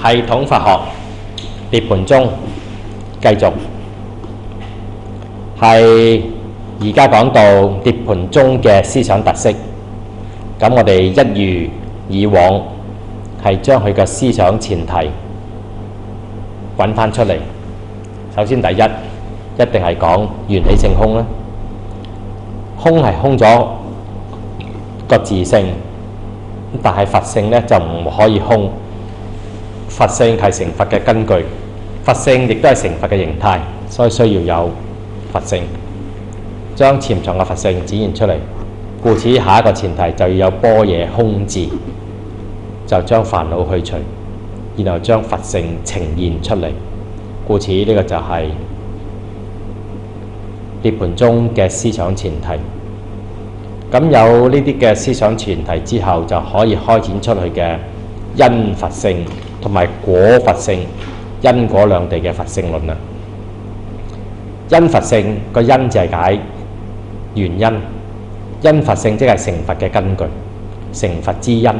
系統法學涅槃宗繼續係而家講到涅槃宗嘅思想特色。咁我哋一如以往係將佢嘅思想前提揾翻出嚟。首先第一定係講緣起性空啦，空係空咗個自性，但係佛性呢就唔可以空。佛性係成佛嘅根據，佛性亦都係成佛嘅形態，所以需要有佛性將潛藏嘅佛性展現出嚟。故此下一個前提就要有般若空智，就將煩惱去除，然後將佛性呈現出嚟。故此呢個就係涅槃宗嘅思想前提。咁有呢啲嘅思想前提之後，就可以開展出去嘅因佛性同埋果佛性，因果兩地嘅佛性論啦。因佛性個因就係解原因，因佛性即係成佛嘅根據，成佛之因，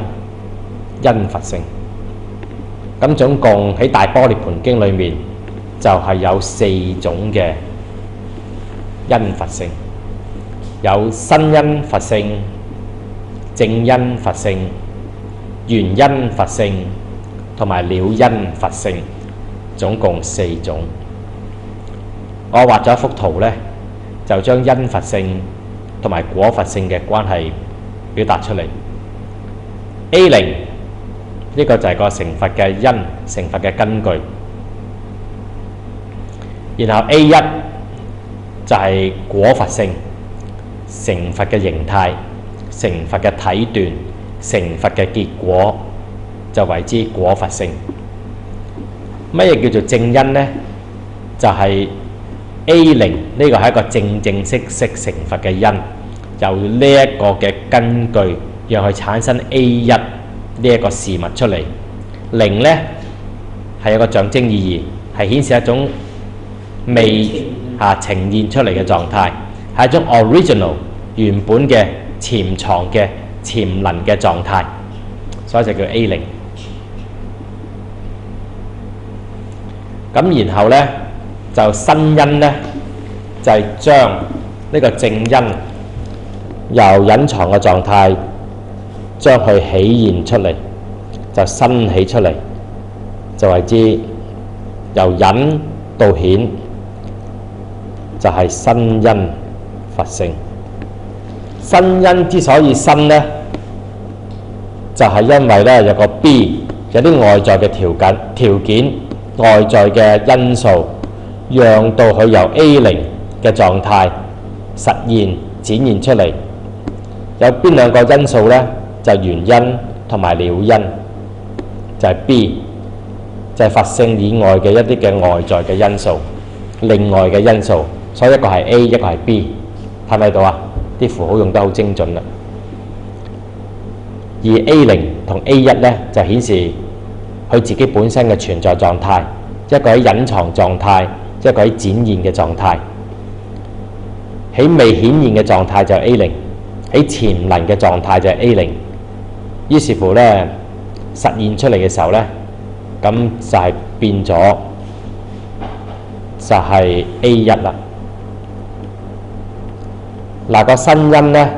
因佛性。咁總共喺《大般涅槃經》裏面就係有4種嘅因佛性，有身因佛性、正因佛性、緣因佛性同埋了因佛性，總共4種。我畫咗一幅圖呢，就將因佛性同埋果佛性嘅關係表達出嚟。A0呢個就係個成佛嘅因，成佛嘅根據。然後 A1就係果佛性，成佛嘅形態，成佛嘅體斷，成佛嘅結果，就為之果佛性。乜嘢叫做正因呢？就係 A0呢個係一個正式成佛嘅因，由呢一個嘅根據讓佢產生 A1呢一個事物出嚟。0呢係有個象徵意義，係顯示一種未呈現出嚟嘅狀態，係一種 original 原本嘅潛藏嘅潛能嘅狀態，所以就叫 A0。咁然後呢就身因呢就係將呢個正因由隱藏嘅狀態將佢起現出嚟，就生起出嚟，就為之由隱到顯，就係身因佛性。身因之所以生呢，就係因為呢有個 B， 有啲外在嘅條件、外在嘅因素，讓到佢由 A0嘅狀態實現展現出嚟。有邊兩個因素呢？就係緣因同埋了因，就係 B， 就係佛性以外嘅一啲嘅外在嘅因素，另外嘅因素。所以一個係 A， 一個係 B， 睇唔睇到啊？啲符號用得好精準啦。而 A0同 A1呢，就顯示佢自己本身嘅存在狀態，一個喺隱藏狀態，一個喺展現嘅狀態。喺未顯現嘅狀態就係 A0，喺潛能嘅狀態就係 A0。於是乎呢，實現出嚟嘅時候呢，咁就係變咗就係 A1啦。嗱，個身因呢，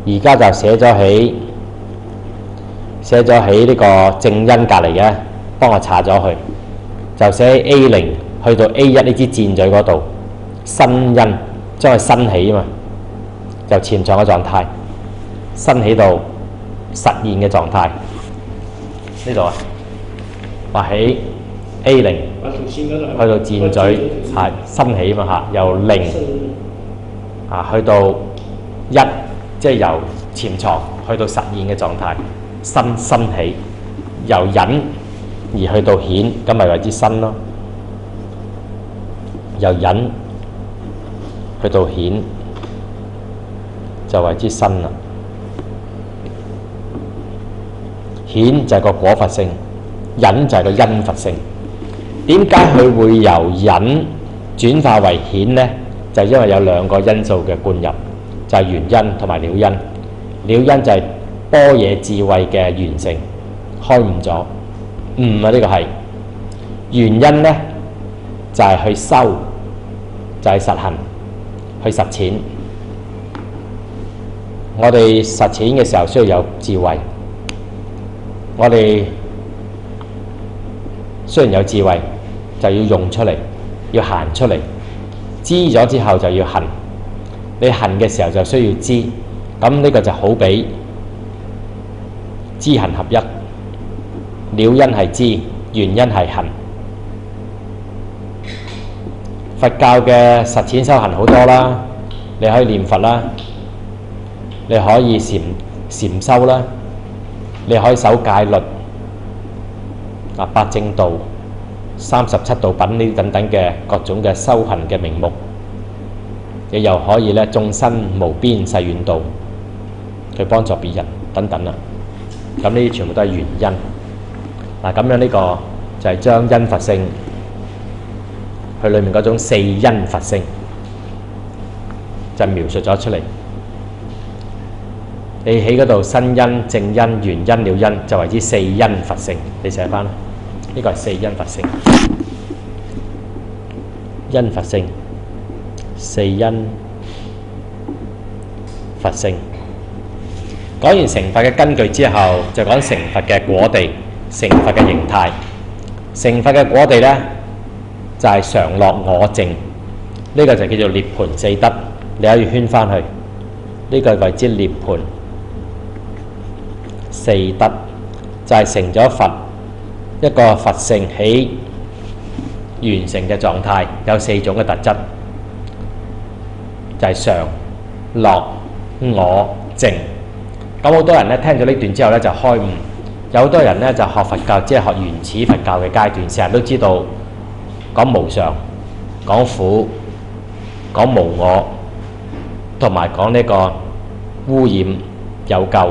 而家就寫咗喺呢個正因隔離嘅，幫我查咗佢，就寫喺 A0去到 A1呢支箭嘴嗰度，身因將佢生起啊嘛，就潛藏嘅狀態，生起到實現嘅狀態。呢度啊，話喺 A0去到箭嘴係生起嘛嚇，由0去到1，即係由潛藏去到實現嘅狀態，生起，由隱而去到顯，咁咪為之身咯。由隱去到顯，就為之身啦。顯就係個果佛性，隱就係個因佛性。點解佢會由隱轉化為顯呢？就因為有兩個因素嘅灌入，就係緣因同埋了因。了因就係般若智慧嘅完成，開悟咗，唔啊，呢個係原因呢，就係去修，就係實行，去實踐。我哋實踐嘅時候需要有智慧，我哋雖然有智慧，就要用出嚟，要行出嚟。知咗之後就要行，你行嘅時候就需要知，咁呢個就好比知行合一，了因係知，原因係行。佛教嘅實踐修行好多啦，你可以念佛啦，你可以禪修啦，你可以守戒律、八正道、37道品呢啲等等嘅各種嘅修行嘅名目，你又可以咧眾生無邊誓願度，去幫助別人等等啦。咁呢啲全部都係原因。咁樣呢個就係將因佛性佢裏面嗰種四因佛性就描述咗出嚟。你喺嗰度身因、正因、原因、了因，就為之四因佛性。你寫翻啦，呢個係四因佛性。因佛性，四因佛性。講完成佛嘅根據之後，就講成佛嘅果地、成佛嘅形態。成佛嘅果地呢，就係常樂我淨，呢個就叫做涅槃四德。你可以圈翻去，呢個為之涅槃四德，就係成咗佛一個佛性喺完成嘅狀態，有四種嘅特質，就係常樂我淨。咁好多人咧聽咗呢段之後咧就開悟，有好多人咧就學佛教，即係學原始佛教嘅階段，成日都知道講無常、講苦、講無我，同埋講呢個污染有咎，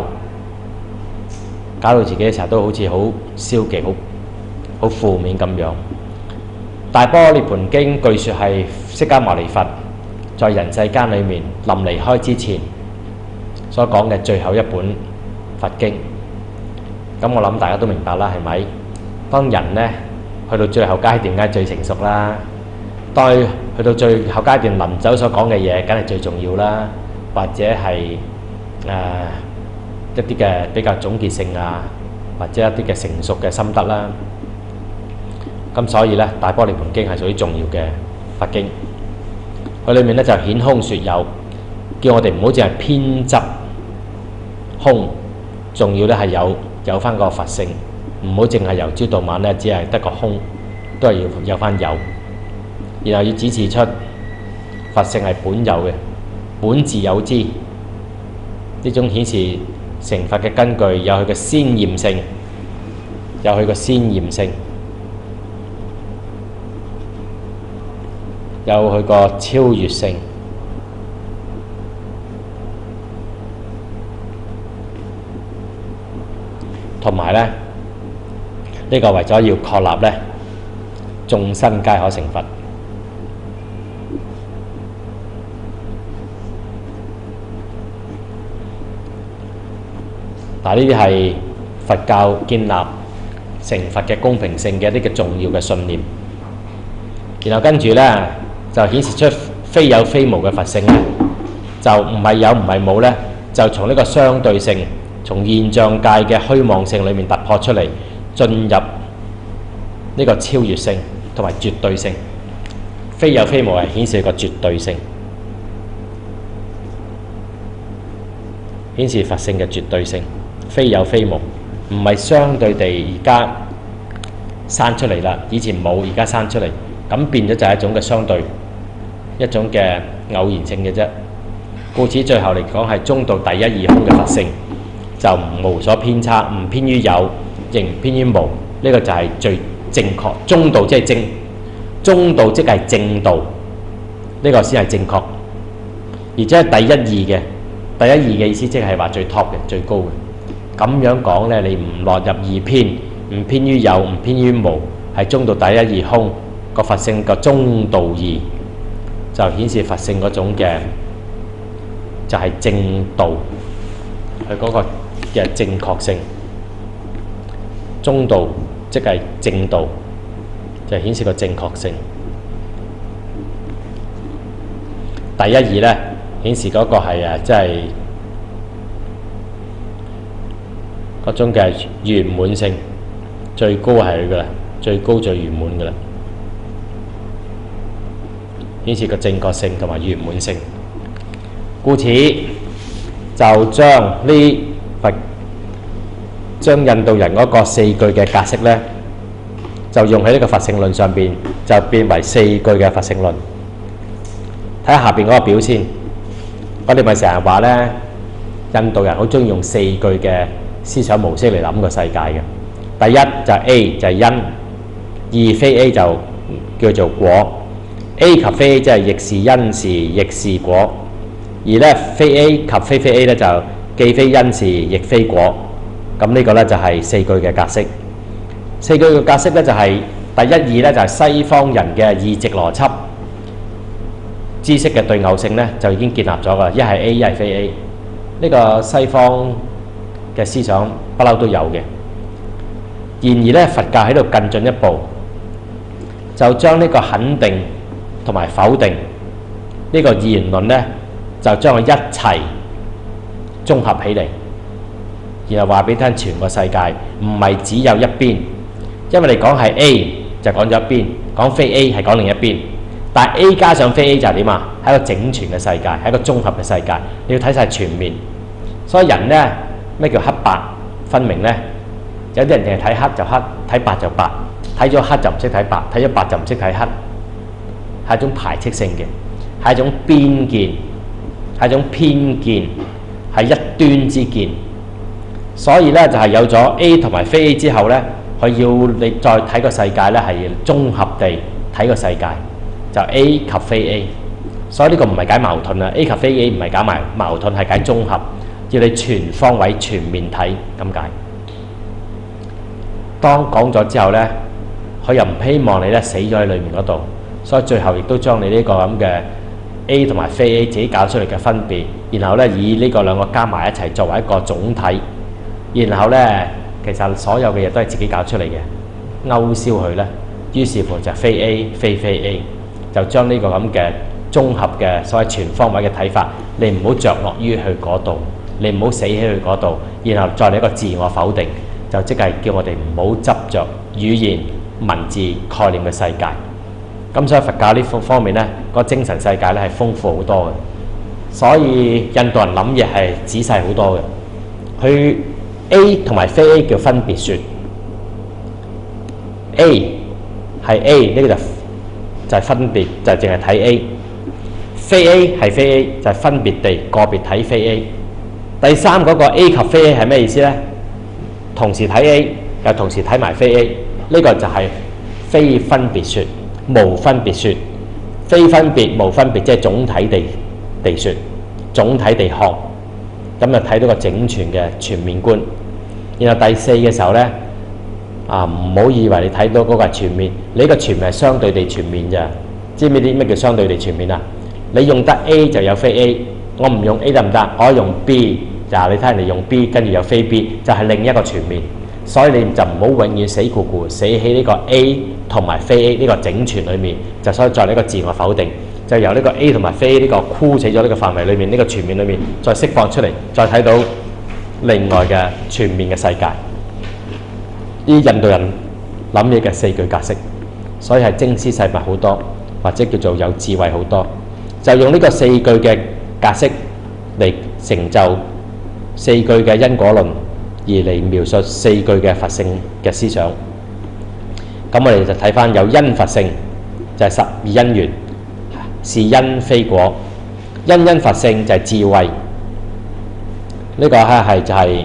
搞到自己成日都好似好消極、好負面咁樣。大般涅槃經據說係釋迦牟尼佛在人世間裏面臨離開之前所講嘅最後一本佛經。咁我諗大家都明白啦，係咪？當人呢去到最後階段，梗係最成熟啦。當去到最後階段臨走所講嘅嘢，梗係最重要啦。或者係一啲嘅比較總結性啊，或者一啲嘅成熟嘅心得啦。咁所以呢，《大般涅槃經》係屬於重要嘅佛經。佢裏面呢就顯空說有，叫我哋唔好淨係偏執空，仲要呢係有翻個佛性，唔好淨係由朝到晚呢只係得個空，都係要有翻有。然後要指示出佛性係本有嘅，本自有之。呢種顯示成佛嘅根據，有佢嘅鮮豔性，有佢嘅鮮豔性，有佢個超越性，同埋呢，呢個為咗要確立呢眾生皆可成佛。嗱，呢啲係佛教建立成佛嘅公平性嘅一啲嘅重要嘅信念。然後跟住呢，就顯示出非有非無嘅佛性呢，就唔係有唔係冇呢，就從呢個相對性，從現象界嘅虛妄性裏面突破出嚟，進入呢個超越性同埋絕對性。非有非無係顯示一個絕對性，顯示佛性嘅絕對性。非有非無，唔係相對地而家生出嚟啦，以前冇，而家生出嚟，咁變咗就係一種嘅相對，一種嘅偶然性嘅啫。故此最後嚟講係中道第一義空嘅佛性，就無所偏差，唔偏於有，亦唔偏於無。呢個就係最正確。中道即係正，中道即係正道，呢個先係正確，而且係第一義嘅。第一義嘅意思即係話最 top 嘅，最高嘅。咁樣講呢，你唔落入二偏，唔偏於有，唔偏於無，係中道第一義空個佛性個中道義，就顯示佛性嗰種嘅就係正道，佢嗰個嘅正確性。中道即係正道，就顯示個正確性。第一義咧顯示嗰個係即係嗰種嘅圓滿性，最高係佢噶啦，最高最圓滿噶啦，顯示個正確性同埋圓滿性。故此就將印度人嗰個四句嘅格式咧，就用喺呢個佛性論上邊，就變為四句嘅佛性論。睇下下邊嗰個表先，我哋咪成日話咧，印度人好中意用四句嘅思想模式嚟諗個世界嘅。第一就係 A 就係因，二非 A 就叫做果。A 及非 A 即係亦是因是亦是果，而咧非 A 及非 A 咧就既非因是亦非果。咁呢個咧就係四句嘅格式。四句嘅格式咧就係第一義咧就係西方人嘅異值邏輯知識嘅對偶性咧就已經建立咗㗎，一係 A 一係非 A。呢個西方嘅思想不嬲都有嘅。然而咧佛教喺度更進一步，就將呢個肯定同埋否定呢個言論咧，就將佢一齊綜合起嚟，然後話俾你聽，全個世界唔係只有一邊，因為你講係 A 就講咗一邊，講非 A 係講另一邊，但係 A 加上非 A 就係點啊？係一個整全嘅世界，係一個綜合嘅世界，你要睇晒全面。所以人咧咩叫黑白分明咧？有啲人淨係睇黑就黑，睇白就白，睇咗黑就唔識睇白，睇咗白就唔識睇黑，係一種排斥性嘅，係一種邊見，係一種偏見，係一端之見。所以咧就係有咗 A 同埋非 A 之後咧，佢要你再睇個世界咧係綜合地睇個世界，就 A 及非 A。所以呢個唔係解矛盾啦， A 及非 A 唔係解矛盾，係解綜合，要你全方位全面睇咁解。當講咗之後咧，佢又唔希望你咧死咗喺裏面嗰度，所以最後亦都將你呢個咁嘅 A 同埋非 A 自己搞出嚟嘅分別，然後咧以呢個兩個加埋一齊作為一個總體，然後咧其實所有嘅嘢都係自己搞出嚟嘅，勾銷佢咧，於是乎就非 A 非 A， 就將呢個咁嘅綜合嘅所謂全方位嘅睇法，你唔好着落於去嗰度，你唔好死喺去嗰度，然後再嚟一個自我否定。就即係叫我哋唔好執着語言、文字、概念嘅世界。咁所以佛教呢方面咧，個精神世界咧係豐富好多嘅。所以印度人諗嘢係仔細好多嘅。佢 A 同埋非 A 叫分別說。A 係 A 呢個就係分別，就係淨係睇 A。非 A 係非 A 就係分別地個別睇非 A。第三嗰個 A 及非 A 係咩意思咧？同時睇 A 又同時睇埋非 A， 呢個就係非分別說，無分別說，非分別無分別，即係總體地說，總體地看，咁就睇到個整全嘅全面觀。然後第四嘅時候咧，唔好以為你睇到嗰個係全面，你呢個全面係相對地全面咋？知唔知啲咩叫相對地全面啊？你用得 A 就有非 A， 我唔用 A 得唔得？我用 B。就你睇人哋用 B， 跟住有非 B， 就係另一個全面。所以你就唔好永遠死咕咕死喺呢個 A 同埋非 A 呢個整全裏面，就所以再呢個自我否定，就由呢個 A 同埋非 A 呢個箍死咗呢個範圍裏面，呢個全面裏面再釋放出嚟，再睇到另外嘅全面嘅世界。呢印度人諗嘢嘅四句格式，所以係精絲細密好多，或者叫做有智慧好多，就用呢個四句嘅格式嚟成就四句嘅因果論，而嚟描述四句嘅佛性嘅思想。咁我哋就睇翻有因佛性，就係十二因緣，是因非果。因佛性就係智慧，呢個係就係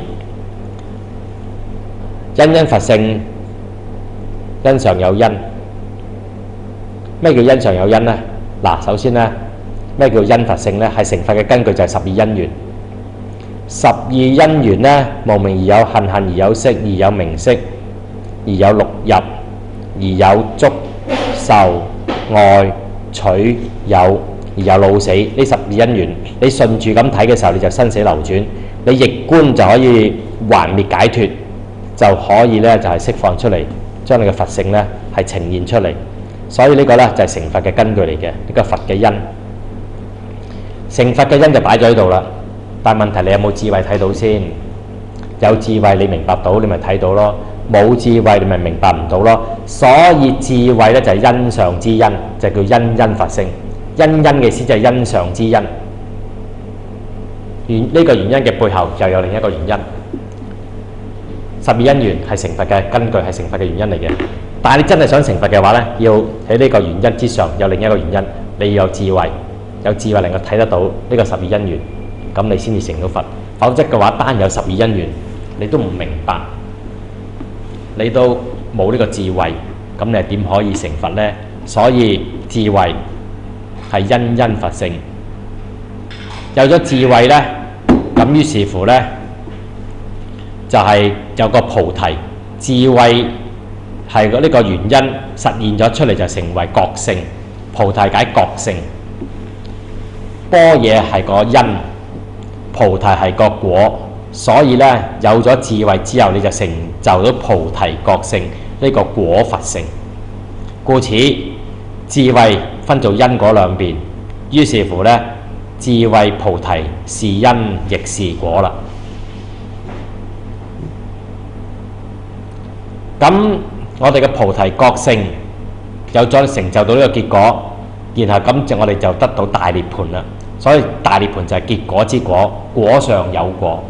因佛性，因上有因。咩叫因上有因呢？嗱，首先呢，咩叫因佛性呢？係成佛嘅根據就係十二因緣。十二因緣咧，無明而有恨，恨而有識，而有名色，而有六入，而有觸受愛取有，而有老死。呢十二因緣，你順住咁睇嘅時候，你就生死流轉；你逆觀就可以還滅解脫，就可以咧就係釋放出嚟將你嘅佛性咧係呈現出嚟。所以呢個咧就係成佛嘅根據嚟嘅，呢個佛嘅因。成佛嘅因就擺咗喺度啦，但係問題你有冇智慧睇到先？有智慧你明白到，你咪睇到咯；冇智慧你咪明白唔到咯。所以智慧咧就係因上之因，就叫因因佛性。因因嘅意思就係因上之因。呢個原因嘅背後又有另一個原因。12因緣係成佛嘅根據，係成佛嘅原因嚟嘅。但係你真係想成佛嘅話咧，要喺呢個原因之上有另一個原因，你要有智慧，有智慧能夠睇得到呢個12因緣，咁你先至成到佛。否則嘅話，單有12因緣，你都唔明白，你都冇呢個智慧，咁你係點可以成佛呢？所以智慧係因因佛性。有咗智慧呢，咁於是乎呢，就係有個菩提。智慧係呢個原因實現咗出嚟，就成為覺性。菩提解覺性，般若係個因，菩提係個果。所以咧，有咗智慧之後，你就成就到菩提覺性呢個果佛性。故此智慧分做因果兩邊，於是乎咧，智慧菩提是因亦是果啦。咁我哋嘅菩提覺性有咗成就到呢個結果，然後咁我哋就得到大涅槃啦。所以大涅槃就係結果之果，果上有果。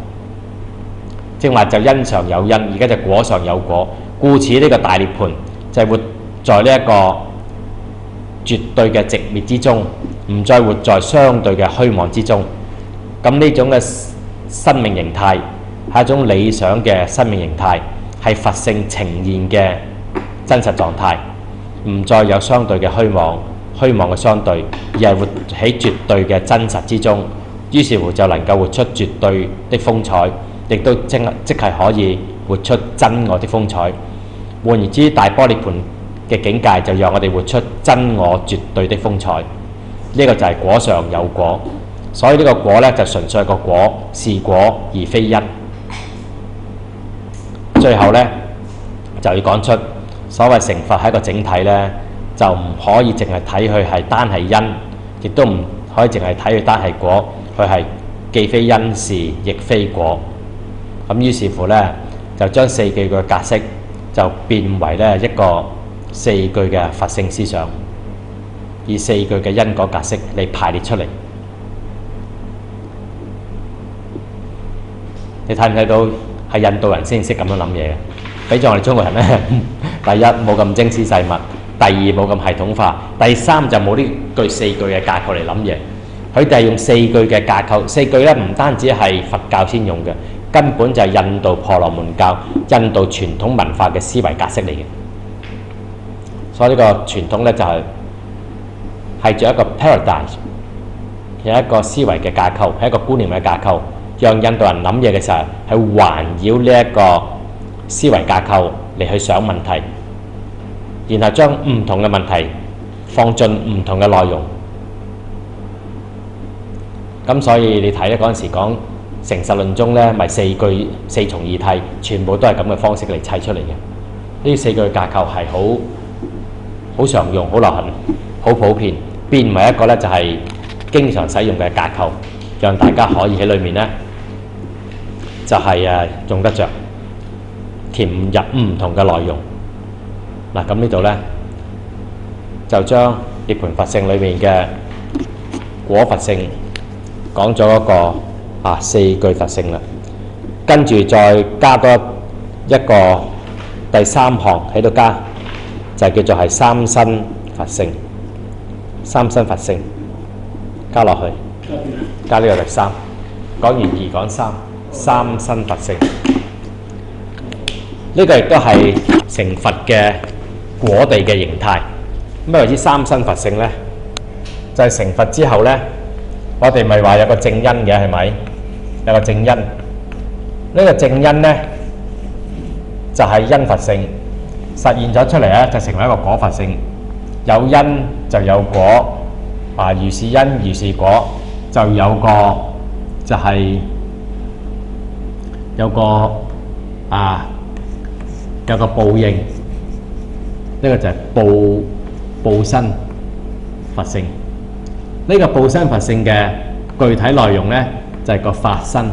正話就因上有因，而家就果上有果。故此呢個大涅槃就係活在呢一個絕對嘅寂滅之中，唔再活在相對嘅虛妄之中。咁呢種嘅生命形態係一種理想嘅生命形態，係佛性呈現嘅真實狀態，唔再有相對嘅虛妄嘅相對，而係活喺絕對嘅真實之中。於是乎就能夠活出絕對的風采，亦都即係可以活出真我的風采。換言之，大般涅槃嘅境界就讓我哋活出真我絕對的風采。呢個就係果上有果。所以呢個果呢，就純粹係個果，是果而非因。最後呢，就要講出所謂成佛係一個整體呢，就唔可以淨係睇佢係單係因，亦都唔可以淨係睇佢單係果。佢係既非因是亦非果。咁於是乎呢，就將四句嘅格式就變為呢一個四句嘅佛性思想，以四句嘅因果格式嚟排列出嚟。你睇唔睇到係印度人先識咁樣諗嘢嘅？比咗我哋中國人呢，第一冇咁精絲細密，第二冇咁系統化，第三就冇呢句四句嘅架構嚟諗嘢。佢哋係用四句嘅架構，四句咧唔單止係佛教先用嘅，根本就係印度婆羅門教、印度傳統文化嘅思維格式嚟嘅。所以呢個傳統咧就係做一個 paradigm， 係一個思維嘅架構，係一個觀念嘅架構，讓印度人諗嘢嘅時候係環繞呢一個思維架構嚟去想問題，然後將唔同嘅問題放進唔同嘅內容。咁所以你睇咧嗰陣時講成實論中咧，咪四句四重義諦，全部都係咁嘅方式嚟砌出嚟嘅。呢四句嘅架構係好常用、好流行、好普遍，變為一個咧就係經常使用嘅架構，讓大家可以喺裏面咧就係用得着，填入唔同嘅內容。嗱，咁呢度咧就將涅槃佛性裏面嘅果佛性講咗一個四句佛性啦，跟住再加多一個第三行喺度加，就叫做係三身佛性。三身佛性加落去，加呢個第三。講完二講三，三身佛性。呢個亦都係成佛嘅果地嘅形態。咩為之三身佛性呢？就係成佛之後呢，我哋咪話有個正因嘅，係咪？有個正因，呢個正因呢，就係因佛性實現咗出嚟咧，就成為一個果佛性。有因就有果，如是因如是果，就有個就係有個報應，個就係報身佛性。呢個報身佛性嘅具體內容呢，就係個法身，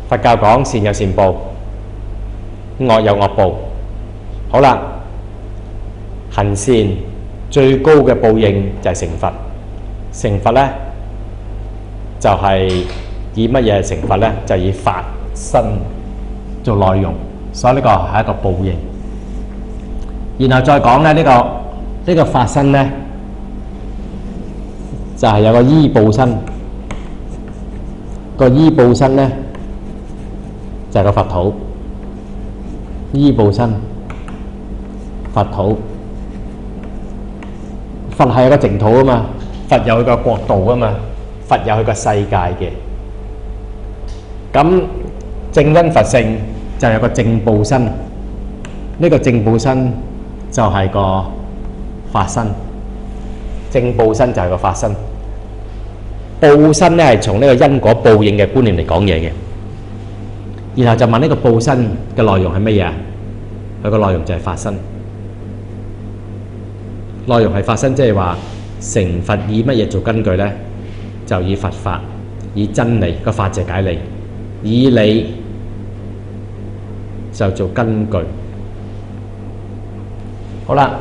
佛教講善有善報，惡有惡報。好啦，行善最高嘅報應就係成佛。成佛呢，就係以乜嘢成佛呢？就以法身做內容，所以呢個係一個報應。然後再講咧，呢個法身呢，就係有個依報身，個依報身呢，就係個佛土，依報身佛土，佛係有個淨土啊嘛，佛有佢個國度啊嘛，佛有佢個世界嘅。咁正因佛性就有個正報身，呢個正報身就係個法身，正報身就係個法身。報身咧係從呢個因果報應嘅觀念嚟講嘢嘅，然後就問呢個報身嘅內容係乜嘢啊？佢個內容就係法身，內容係法身，即係話成佛以乜嘢做根據呢？就以佛法，以真理，個法就係解理，以理就做根據。好啦，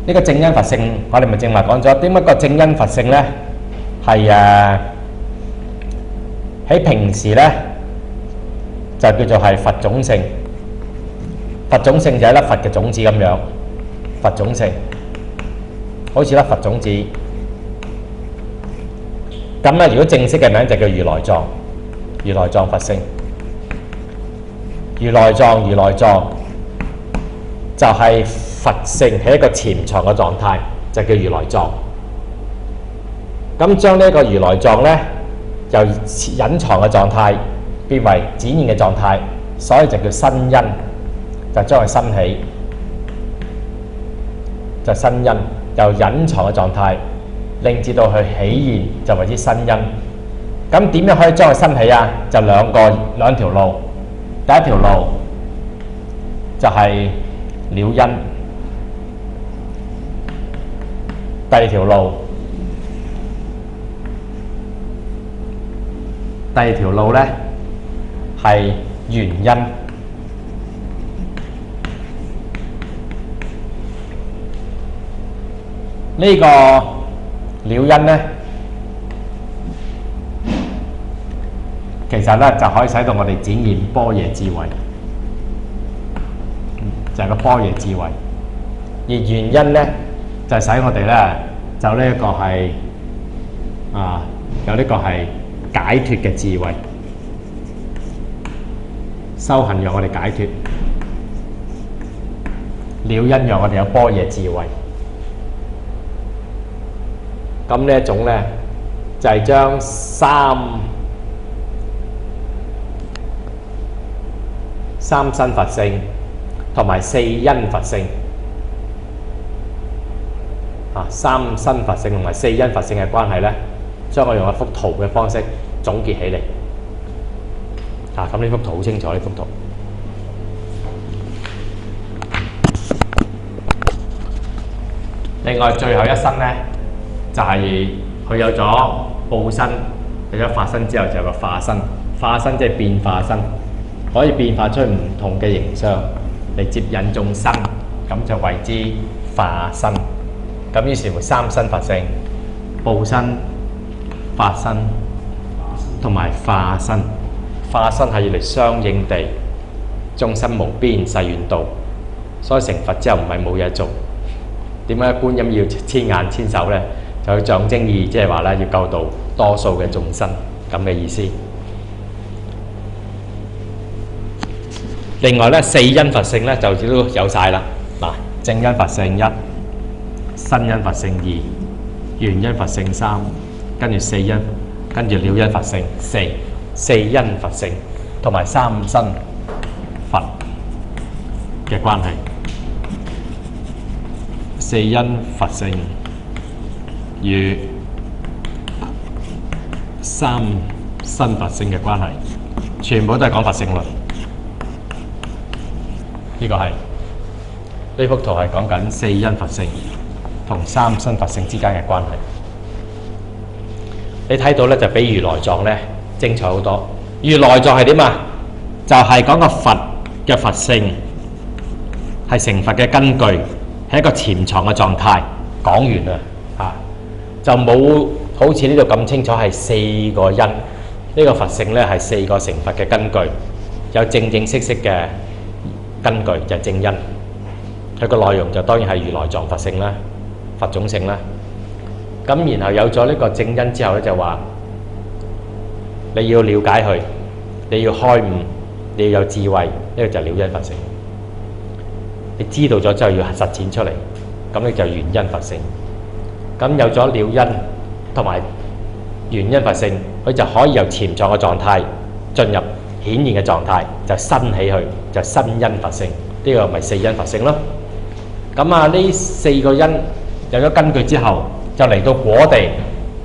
呢個正因佛性，我哋咪正話講咗點解個正因佛性呢係喺平時呢就叫做係佛種性。佛種性就係粒佛嘅種子咁樣，佛種性好似粒佛種子咁咧。如果正式嘅名就叫如來藏，如來藏佛性。如來藏就係佛性喺一個潛藏嘅狀態，就叫如來藏。咁將呢個如來藏呢，由隱藏嘅狀態變為展現嘅狀態，所以就叫新因，就將佢生起，就新因由隱藏嘅狀態令至到佢起現，就為之新因。咁點樣可以將佢生起啊？就兩條路。第一條路就係了因，第二條路呢係緣因。呢個了因呢，其實咧就可以使到我哋展現般若智慧，就係個般若智慧。而原因咧就係使我哋咧就呢一個係有呢個係解脫嘅智慧，修行讓我哋解脫，了因讓我哋有般若智慧。咁呢一種咧就係將三身佛性同埋四因佛性三身佛性同埋四因佛性嘅關係咧，將我用一幅圖嘅方式總結起嚟。咁呢幅圖好清楚，呢幅圖。另外最後一身咧，就係佢有咗報身，有咗法身之後，就有個化身。化身即係變化身，可以變化出唔同嘅形象嚟接引眾生，咁就為之化身。咁於是乎三身佛性、報身、法身同埋化身。化身係要嚟相應地眾生無邊誓願度，所以成佛之後唔係冇嘢做。點解觀音要千眼千手呢？就有象徵意義，即係話咧要救度多數嘅眾生咁嘅意思。另外咧，四因佛性咧就都有晒啦。嗱，正因佛性一，新因佛性二，緣因佛性三，跟住四因，跟住了因佛性四，四因佛性同埋三身佛嘅關係。四因佛性與三新佛性嘅關係，全部都係講佛性論。呢個係呢幅圖係講緊四因佛性同三身佛性之間嘅關係。你睇到咧就比如來藏咧精彩好多。如來藏係點啊？就係講個佛嘅佛性係成佛嘅根據，係一個潛藏嘅狀態。講完啦就冇好似呢度咁清楚係四個因。呢個佛性咧係四個成佛嘅根據，有正正式式嘅根據就係正因。佢個內容就當然係如來藏佛性啦，佛種性啦。咁然後有咗呢個正因之後咧，就話你要了解佢，你要開悟，你要有智慧，呢個就係了因佛性。你知道咗之後要實踐出嚟，咁你就原因佛性。咁有咗了因同埋原因佛性，佢就可以由潛藏嘅狀態進入顯現嘅狀態，就生起去，就新因佛性。呢個咪四因佛性咯。咁呢四個因有咗根據之後，就嚟到果地，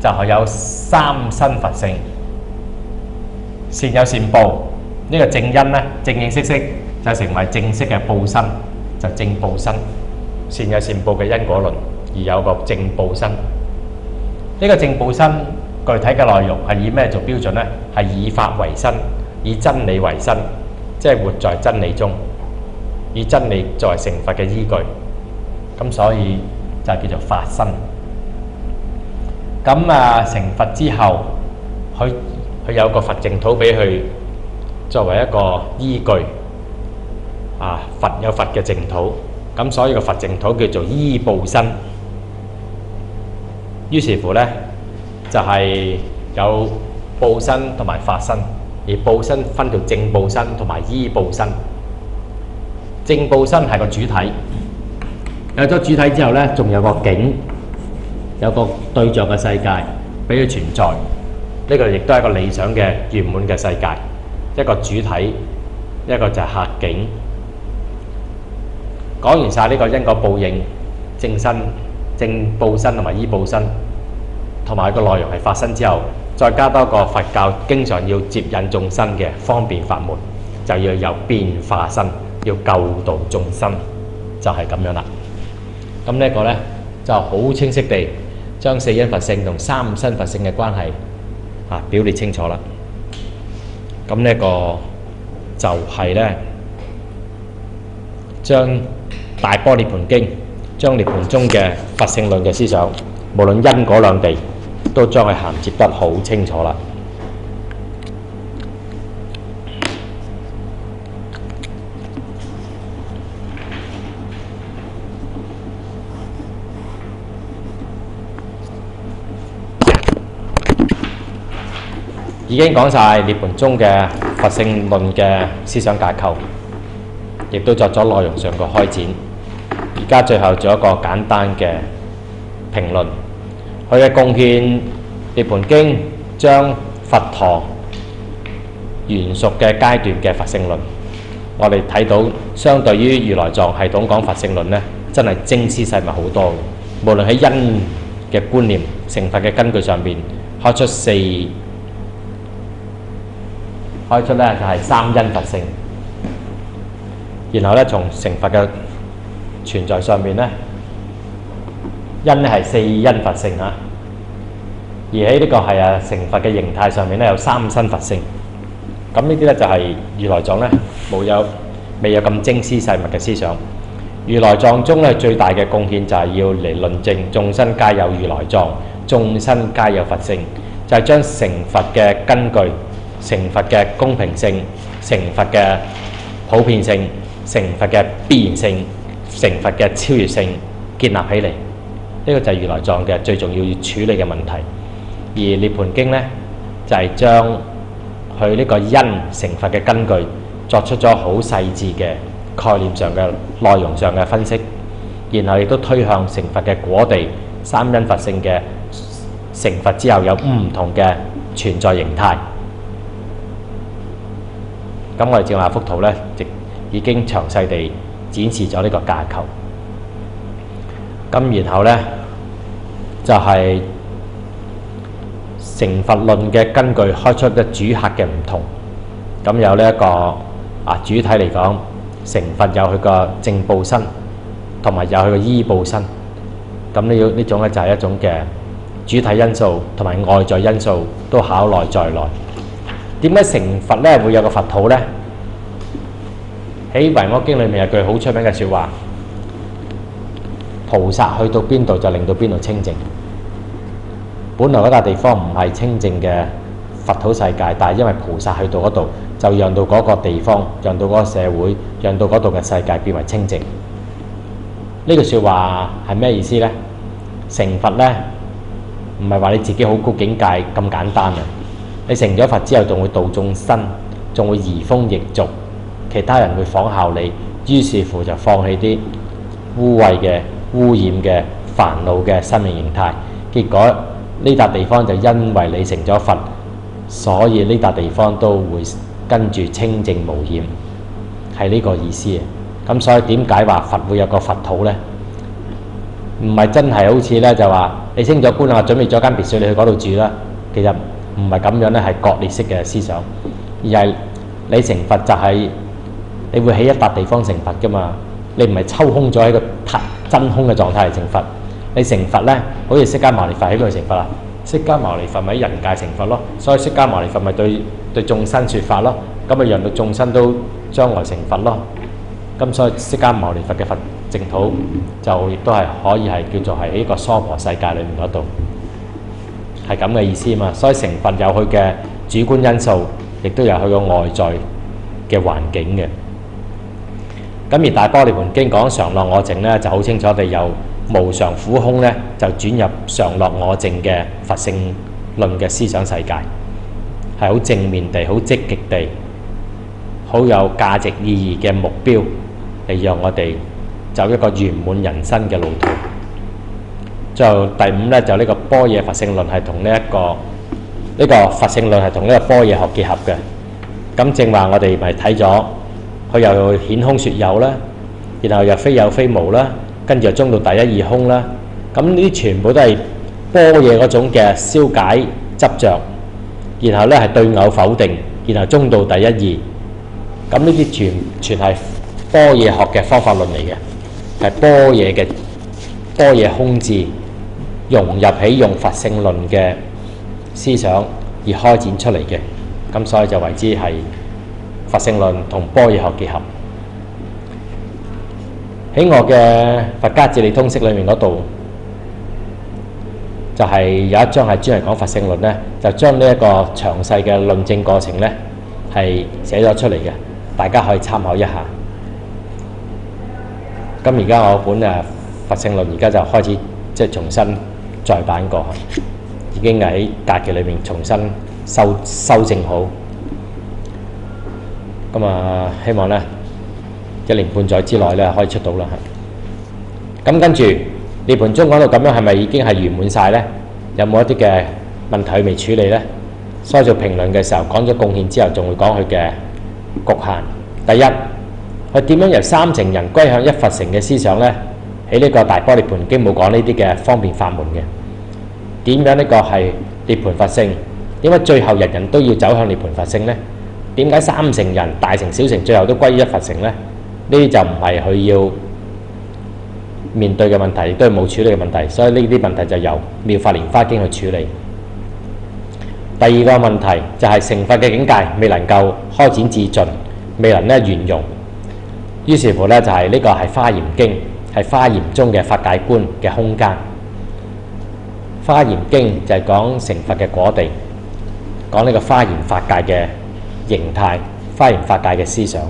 就係有三身佛性，善有善報。呢個正因咧，正正式式就成為正式嘅報身，就正報身。善有善報嘅因果論，而有個正報身。呢個正報身具體嘅內容係以咩做標準呢？係以法為身，以真理為身，即係活在真理中，以真理作為成佛嘅依據。咁所以就叫做法身。咁成佛之後，佢有個佛淨土俾佢作為一個依據。佛有佛嘅淨土，咁所以個佛淨土叫做依報身。於是乎呢，就係有報身同埋法身，而報身分到正報身同埋依報身。正報身係個主體，有咗主體之後呢，仲有個境，有個對象嘅世界俾佢存在。呢個亦都係一個理想嘅圓滿嘅世界，一個主體，一個就係客境。講完晒呢個因果報應、正身、正報身同埋依報身，同埋個內容係法身之後，再加多個佛教經常要接引眾生嘅方便法門，就要有變化身，要救度眾生，就係咁樣啦。咁呢一個呢，就好清晰地將四因佛性同三身佛性嘅關係表列清楚啦。咁呢一個就係呢，將大般涅槃經，將涅槃中嘅佛性論嘅思想，無論因果兩地，都將佢銜接得好清楚啦。已經講晒涅槃中嘅佛性論嘅思想架構，亦都作咗內容上嘅開展。而家最後做一個簡單嘅評論。佢嘅貢獻《涅槃經》將佛陀圓熟嘅階段嘅佛性論，我哋睇到相對於如來藏系統講佛性論呢，真係精絲細密好多嘅。無論喺因嘅觀念、成佛嘅根據上邊，開出呢就係三因佛性。然後呢，從成佛嘅存在上面呢，因係四因佛性而喺呢個係成佛嘅形態上面呢，有三身佛性。咁呢啲呢，就係如來藏呢未有咁精絲細密嘅思想。如來藏中呢，最大嘅貢獻就係要嚟論證眾生皆有如來藏，眾生皆有佛性，就係將成佛嘅根據、成佛嘅公平性、成佛嘅普遍性、成佛嘅必然性、成佛嘅超越性建立起嚟。呢個就係如來藏嘅最重要處理嘅問題。而涅槃經呢，就係將佢呢個因成佛嘅根據作出咗好細緻嘅概念上嘅內容上嘅分析，然後亦都推向成佛嘅果地三因佛性嘅成佛之後有唔同嘅存在形態。咁我哋正話幅圖呢，已經詳細地展示咗呢個架構。咁然後呢，就係成佛論嘅根據開出嘅主客嘅唔同。咁有呢一個主體嚟講，成佛有佢個正報身，同埋有佢個依報身。咁呢種咧就係一種嘅主體因素同埋外在因素都考慮在內。點解成佛咧會有個佛土咧？喺《維摩經》裏面有句好出名嘅説話：菩薩去到邊度就令到邊度清淨。本來嗰笪地方唔係清淨嘅佛土世界，但係因為菩薩去到嗰度，就讓到嗰個地方、讓到嗰個社會、讓到嗰度嘅世界變為清淨。呢句説話係咩意思呢？成佛呢，唔係話你自己好高境界咁簡單啊！你成咗佛之後，仲會度眾生，仲會移風易俗，其他人會仿效你，於是乎就放棄啲污穢嘅、污染嘅、煩惱嘅生命形態。結果呢笪地方就因為你成咗佛，所以呢笪地方都會跟住清淨無染，係呢個意思啊！咁所以點解話佛會有個佛土呢？唔係真係好似咧就話你升咗官啦，準備咗間別墅你去嗰度住啦。其實唔係咁樣咧，係割裂式嘅思想，而係你成佛就係你會喺一笪地方成佛噶嘛。你唔係抽空咗喺個真空嘅狀態嚟成佛。你成佛咧，好似釋迦牟尼佛喺邊度成佛啊？釋迦牟尼佛咪喺人界成佛咯，所以釋迦牟尼佛咪對眾生説法咯，咁咪讓到眾生都將來成佛咯。咁所以釋迦牟尼佛嘅佛淨土就亦都係可以係叫做係喺個娑婆世界裏面嗰度，係咁嘅意思嘛。所以成佛有佢嘅主觀因素，亦都有佢個外在嘅環境嘅。咁而大般涅槃經講常樂我淨咧，就好清楚地由無常苦空咧，就轉入常樂我淨嘅佛性論嘅思想世界，係好正面地、好積極地、好有價值意義嘅目標，嚟讓我哋走一個圓滿人生嘅路途。最後第五咧，就呢個般若佛性論係同呢個佛性論係同呢個般若學結合嘅。咁正話我哋咪睇咗，佢又顯空說有啦，然後又非有非無啦，跟住又中到第一義空啦。咁呢啲全部都係般若嗰種嘅消解執着，然後咧係對偶否定，然後中到第一義。咁呢啲全係般若學嘅方法論嚟嘅，係般若空智融入起用佛性論嘅思想而開展出嚟嘅。咁所以就為之係佛性論同般若學結合。喺我嘅佛家哲理通釋裏面嗰度，就係有一章係專係講佛性論咧，就將呢一個詳細嘅論證過程咧係寫咗出嚟嘅，大家可以參考一下。咁而家我本佛性論而家就開始即係重新再版過，已經喺格局裏面重新修正好。咁希望咧1年半載之內咧可以出到啦。咁跟住涅槃中講到咁樣，係咪已經係圓滿晒咧？有冇一啲嘅問題未處理咧？所以做評論嘅時候講咗貢獻之後，仲會講佢嘅局限。第一，佢點樣由三乘人歸向一佛乘嘅思想咧？喺呢個大般涅槃經冇講呢啲嘅方便法門嘅。點樣呢個係涅槃佛性？點解最後人人都要走向涅槃佛性咧？點解三乘人、大乘、小乘最後都歸於一佛乘咧？呢啲就唔係佢要面對嘅問題，亦都係冇處理嘅問題。所以呢啲問題就由《妙法蓮華經》去處理。第二個問題就係成佛嘅境界未能夠開展至盡，未能咧圓融。於是乎咧就係呢個係《華嚴經》，係華嚴中嘅法界觀嘅空間。《華嚴經》就係講成佛嘅果地，講呢個華嚴法界嘅形態、華嚴法界嘅思想，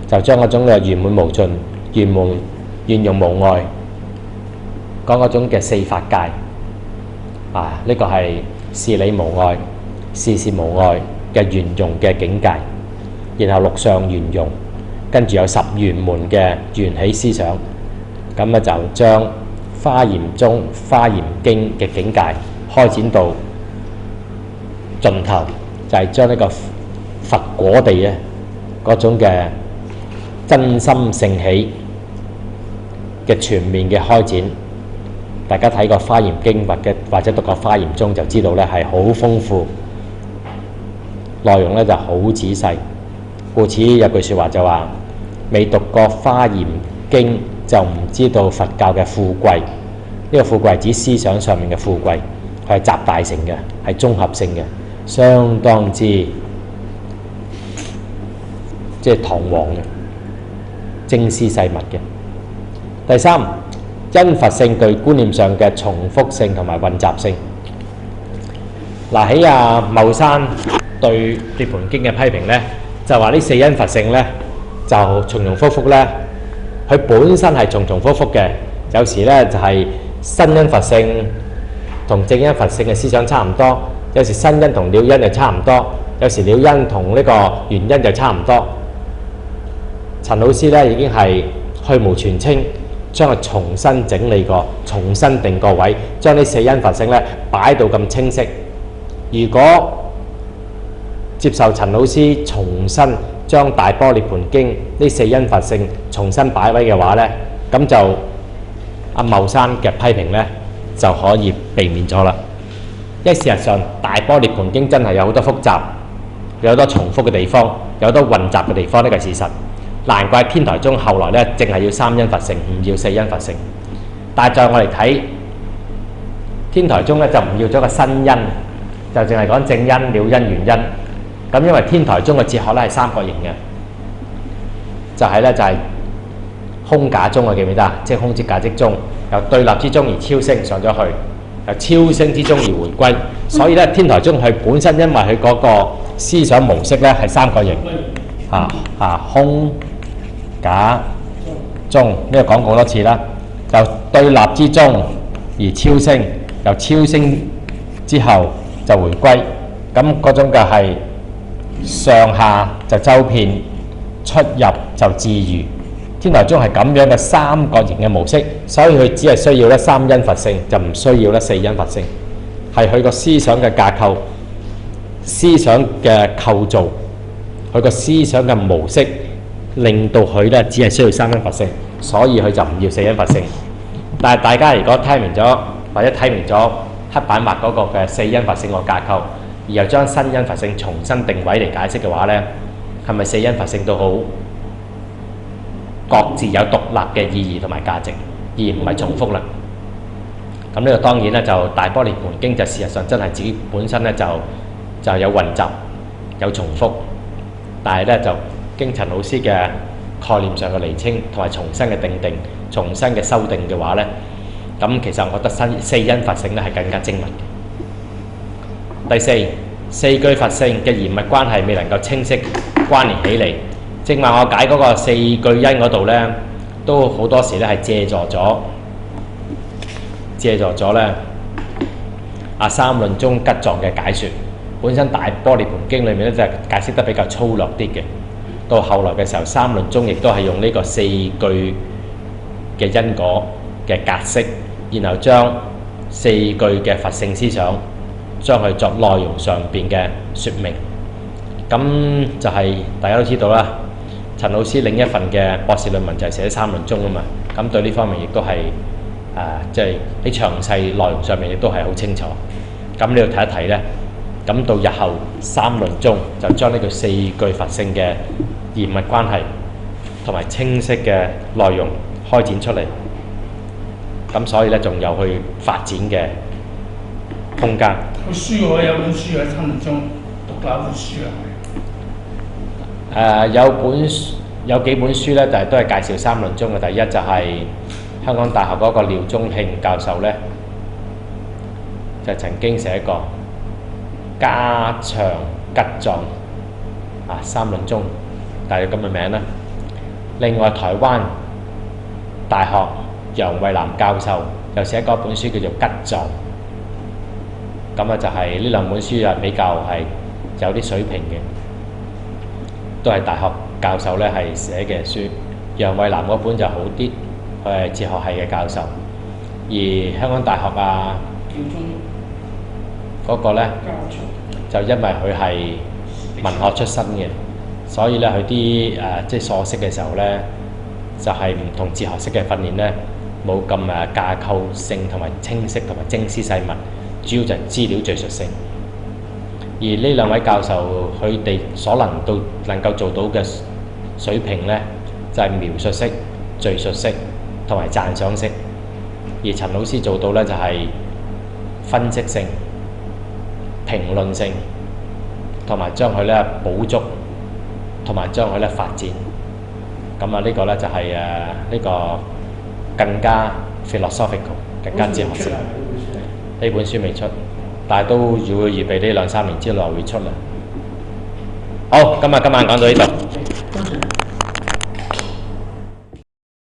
就將嗰種嘅圓滿無盡、圓融無礙，講嗰種嘅四法界呢個係事理無礙、事事無礙嘅圓融嘅境界。然後六相圓融，跟住有十圓門嘅緣起思想，咁就將《華嚴中華嚴經》嘅境界開展到盡頭，就係將呢個佛果地嗰種嘅真心盛起嘅全面嘅開展，大家睇過《華嚴經》或者讀過《華嚴宗》就知道咧係好豐富，內容咧就好仔細。故此有句説話就話：未讀過《華嚴經》就唔知道佛教嘅富貴。呢個富貴係指思想上面嘅富貴，佢係集大成嘅，係綜合性嘅，相當之即係堂皇嘅，精絲細密嘅。第三，因佛性具觀念上嘅重複性同埋混雜性。嗱，喺茂山對《涅槃經》嘅批評咧，就話呢四因佛性咧就重重複複咧，佢本身係重重複複嘅，有時咧就係新因佛性同正因佛性嘅思想差唔多，有時新因同了因就差唔多，有時了因同呢個原因就差唔多。陳老師咧已經係去蕪存菁，將佢重新整理過，重新定個位，將呢四因佛性咧擺到咁清晰。如果接受陳老師重新將《大般涅槃經》呢四因佛性重新擺位嘅話咧，咁就阿茂山嘅批評咧就可以避免咗啦。因為事實上《大般涅槃經》真係有好多複雜，有好多重複嘅地方，有好多混雜嘅地方，呢個係事實。難怪天台宗後來咧淨係要三因佛性，唔要四因佛性。但係在我哋睇天台宗咧就唔要咗個新因，就淨係講正因、了因、原因。咁因為天台宗嘅哲學咧係三角形嘅，就係空假宗啊，記唔記得啊？即係空即假即中，由對立之中而超升上咗去，由超升之中而回歸。所以咧天台宗佢本身因為佢嗰個思想模式咧係三角形，空假中呢個講過好多次啦，由對立之中而超升，由超升之後就回歸。咁嗰種嘅係上下就周遍，出入就自如。天台宗係咁樣嘅三角形嘅模式，所以佢只係需要咧三因佛性，就唔需要咧四因佛性。係佢個思想嘅架構、思想嘅構造、佢個思想嘅模式，令到佢咧只係需要三因佛性，所以佢就唔要四因佛性。但係大家如果聽明咗或者睇明咗黑板畫嗰個嘅四因佛性個架構，而又將新因佛性重新定位嚟解釋嘅話咧，係咪四因佛性都好各自有獨立嘅意義同埋價值，而唔係重複啦？咁呢個當然咧就《大般涅槃經》就事實上真係自己本身咧就有混雜有重複，但係咧就經陳老師嘅概念上嘅釐清同埋重新嘅定，重新嘅修訂嘅話咧，咁其實我覺得四因佛性咧係更加精密嘅。第四，四句佛性嘅嚴密關係未能夠清晰關聯起嚟。正話我解嗰個四句因嗰度咧，都好多時咧係借助咗咧三論宗吉藏嘅解説。本身《大般涅槃經》裏面咧就解釋得比較粗略啲嘅，到後來嘅時候，三論宗亦都係用呢個四句嘅因果嘅格式，然後將四句嘅佛性思想將佢作內容上邊嘅説明。咁就係大家都知道啦，陳老師另一份嘅博士論文就係寫三論宗啊嘛。咁對呢方面亦都係即係喺詳細內容上面亦都係好清楚。咁你要睇一睇咧，咁到日後三論宗就將呢個四句佛性嘅嚴密關係同埋清晰嘅內容開展出嚟。咁所以咧仲有去發展嘅空間。個書我有本書喺三論宗獨立本書啊。有幾本書咧，就係都係介紹三論宗嘅。第一就係香港大學嗰個廖宗慶教授咧，就曾經寫過加長吉藏三論宗，大約咁嘅名啦。另外台灣大學楊惠南教授又寫過一本書叫做吉藏。咁就係呢兩本書比較係有啲水平嘅，都係大學教授咧係寫嘅書。楊惠南嗰本就好啲，佢係哲學系嘅教授，而香港大學嗰個咧就因為佢係文學出身嘅，所以咧佢啲即係碩士嘅時候咧，就係唔同哲學式嘅訓練咧，冇咁架構性同埋清晰同埋精絲細密，主要就係資料敘述性。而呢兩位教授佢哋所能夠做到嘅水平呢，就係描述式、敘述式同埋讚賞式。而陳老師做到呢，就係分析性、評論性，同埋將佢呢補足，同埋將佢呢發展。咁呢個呢，就係呢個更加 philosophical， 更加哲學性。呢本書未出，但係都要預備呢2-3年之內會出啦。好，今晚講到呢度。